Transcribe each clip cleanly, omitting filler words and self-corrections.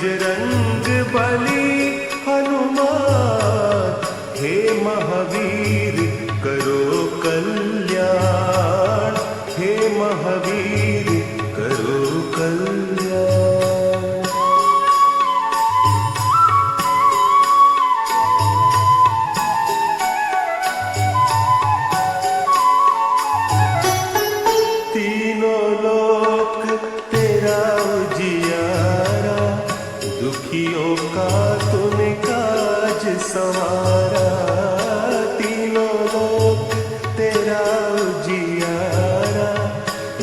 बजरंग बली हनुमान, हे महावीर करो कल्याण, हे महावीर करो कल्याण। तीनों लोक तेरा उजियारा, दुखियों का तूने काज संवारा। तीनों लोक तेरा उजियारा,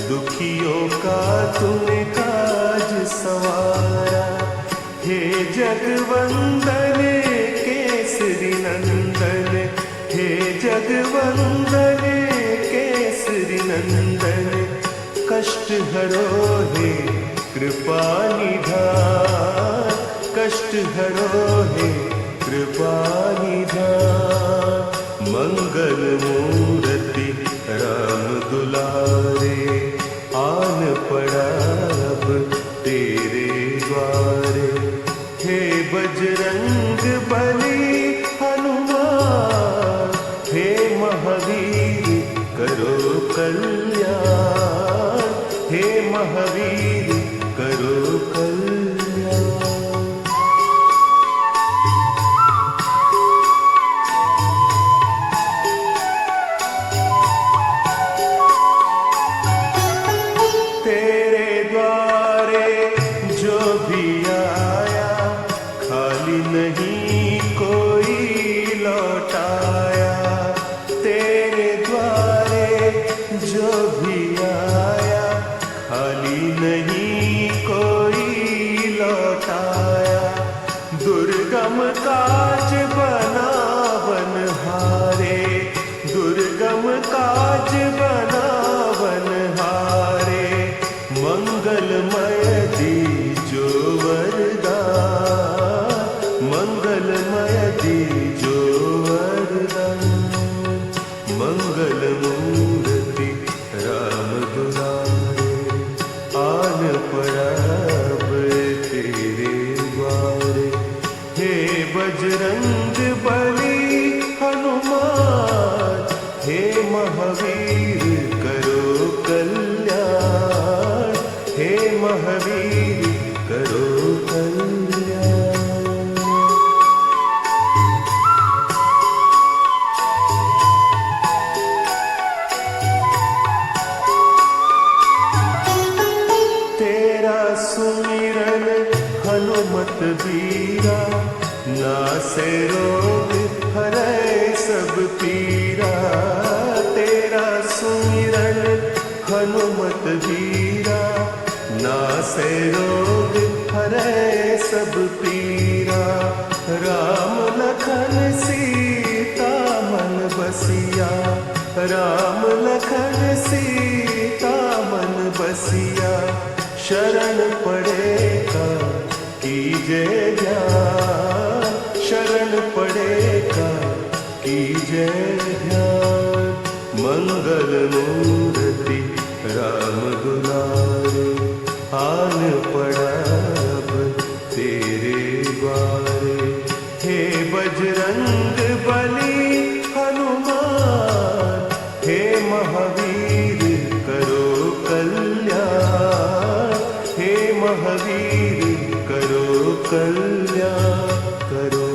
दुखियों का तूने काज संवारा। हे जगवंदन केसरी नंदन, हे जगवंदन केसरी नंदन, कष्ट हरो हे कृपा निधान, कष्ट हरो हे कृपा निधान। मंगल मूर्ति राम दुलारे, आन पड़ा अब तेरे द्वारे। हे बजरंग बली हनुमान, हे महावीर करो कल्याण, हे महावीर करो कल्याण। तेरे द्वारे जो भी आया, खाली नहीं कोई लौटाया। तेरे द्वारे जो भी आया, खाली नहीं कोई लौटाया। दुर्गम काज बनावन हारे, दुर्गम काज बनावन हारे। मंगलमय दीजो वरदान, मंगलमय दीजो वरदान। मंगल मूर्ति राम दुलारे, आन पड़ा अब तेरे द्वारे। हे बजरंग बली हनुमान, हे महावीर करो कल्याण, हे महावीर करो कल्याण। तेरा सुमिरन हनुमत बीरा, नासे रोग हरै सब पीरा। तेरा सुमिरन हनुमत बीरा, नासे रोग हरै सब पीरा। राम लखन सीता मन बसिया, राम लखन सीता मन बसिया। शरण पड़ेगा कीजे ध्यान, शरण पड़ेगा कीजे ध्यान। मंगल मूर्ति राम दुलारे, आन पड़ा अब तेरे द्वारे। हे बजरंग बली हनुमान, हे महावीर करो कल्याण, हे महावीर करो कल्याण, करो